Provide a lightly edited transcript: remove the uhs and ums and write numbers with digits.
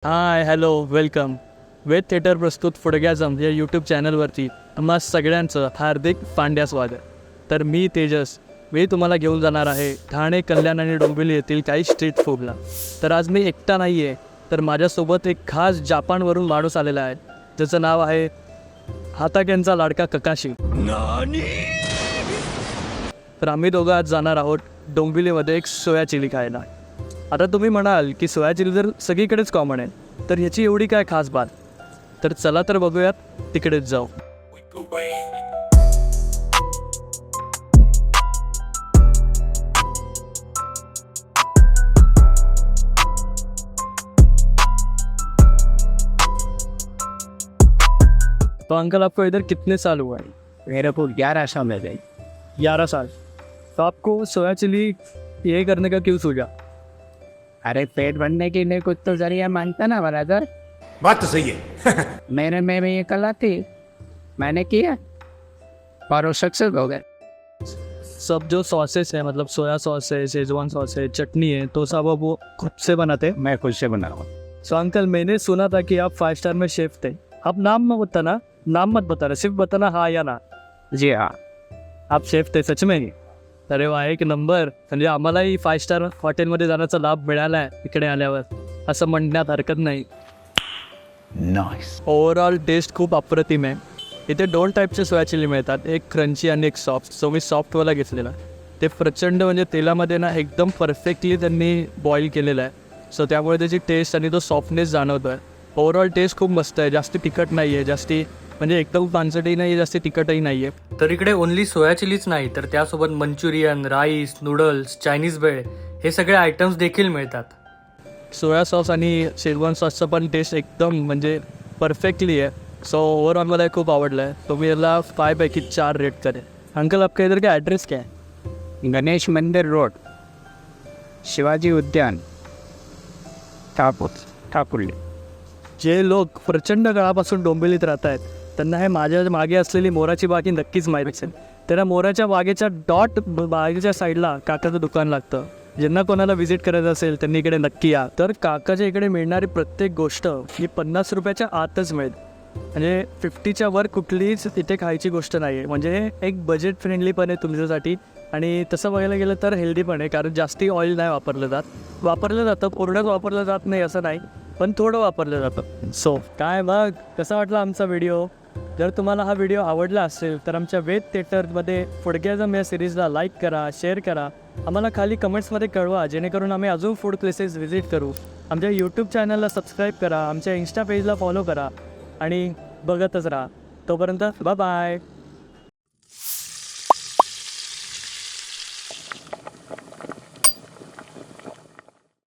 हाय hello welcome. Ved theatre प्रस्तुत फुडग्याजम या यूट्यूब चॅनलवरती आम्हा सगळ्यांचं हार्दिक पांड्या स्वागत. तर मी तेजस, मी तुम्हाला घेऊन जाणार आहे ठाणे, कल्याण आणि डोंबिवली येथील काही स्ट्रीट फूडला. तर आज मी एकटा नाही आहे, तर माझ्यासोबत एक खास जापानवरून माणूस आलेला आहे, ज्याचं नाव आहे हाताकेंचा लाडका ककाशी. तर आम्ही दोघं आज जाणार आहोत डोंबिवलीमध्ये एक सोया चिली खायला. आता तुम्ही म्हणाल की सोया चिली जर सगळीकडेच कॉमन आहे, तर ह्याची एवढी काय खास बात. तर चला तर बघूयात, तिकडेच जाऊ. तो अंकल, आपको इधर कितने साल हुआ है? मेरे को 11 साल में गई। 11 साल. तो आपको सोया चिली ये करने का क्यों सूझा? अरे पेट भरने के लिए कुछ तो जरिया मांगता ना ब्रदर। बात तो सही है. मेरे में भी ये कला थी, मैंने किया और वो सक्सेस हो गए। सब जो सॉसेस है, मतलब सोया सॉस है, शेजवान सॉस है, चटनी है, तो सब अब वो खुद से बनाते हैं. मैं खुद से बना रहा हूँ। सो अंकल, मैंने सुना था कि आप 5 स्टार में शेफ थे. आप नाम मत बताना, नाम मत बताना, सिर्फ बताना हाँ या ना. जी हाँ, आप शेफ थे सच में? अरे वा, एक नंबर. म्हणजे आम्हालाही 5 स्टार हॉटेलमध्ये जाण्याचा लाभ मिळाला आहे इकडे आल्यावर, असं म्हणण्यात हरकत नाही. नाइस. ओव्हरऑल टेस्ट खूप अप्रतिम आहे. इथे 2 टाईपचे सोया चिली मिळतात, एक क्रंची आणि एक सॉफ्ट. सो मी सॉफ्टवाला घेतलेला. ते प्रचंड म्हणजे तेलामध्ये ना एकदम परफेक्टली त्यांनी बॉईल केलेलं आहे. सो त्यामुळे त्याची टेस्ट आणि तो सॉफ्टनेस जाणवतो आहे. ओव्हरऑल टेस्ट खूप मस्त आहे. जास्ती तिखट नाही आहे, जास्ती म्हणजे एकदम पानसटही नाही आहे, जास्ती तिखटही नाही आहे. तर इकडे ओन्ली सोया चिलीच नाही, तर त्यासोबत मंचुरियन, राईस, नूडल्स, चायनीज भेळ हे सगळे आयटम्स देखील मिळतात. सोया सॉस आणि शेजवान सॉसचं पण टेस्ट एकदम म्हणजे परफेक्टली आहे. सो ओवरऑल मला हे खूप आवडलं आहे. तो मी याला 5 पैकी 4 रेट करें. अंकल, आपका इधर का एड्रेस क्या है? गणेश मंदिर रोड, शिवाजी उद्यान, ठाकुर्ली. जे लोक प्रचंड काळापासून डोंबिवलीत राहत आहेत, त्यांना हे माझ्या मागे असलेली मोराची बाग ही नक्कीच माहीत असेल. त्या मोराच्या बागेच्या बागेच्या साईडला काकाचं दुकान लागतं. ज्यांना कोणाला व्हिजिट करायचं असेल त्यांनी इकडे नक्की या. तर काकाच्या इकडे मिळणारी प्रत्येक गोष्ट ही 50 रुपयाच्या आतच मिळेल. म्हणजे 50च्या वर कुठलीच तिथे खायची गोष्ट नाही आहे. म्हणजे एक बजेट फ्रेंडली पण आहे तुमच्यासाठी, आणि तसं बघायला गेलं तर हेल्दी पण आहे, कारण जास्ती ऑइल नाही वापरलं जातं. पूर्णच वापरलं जात नाही असं नाही, पण थोडं वापरलं जातं. सो काय मग, कसा वाटला आमचा व्हिडिओ? जर तुम्हाला हा व्हिडिओ आवडला असेल तर आमच्या वेद थिएटरमध्ये फुडग्याजम या सिरीजला लाईक करा, शेअर करा. आम्हाला खाली कमेंट्समध्ये कळवा, जेणेकरून आम्ही अजून फूड प्लेसेस व्हिजिट करू. आमच्या यूट्यूब चॅनलला सबस्क्राईब करा, आमच्या इन्स्टा पेजला फॉलो करा आणि बघतच राहा. तोपर्यंत बाय.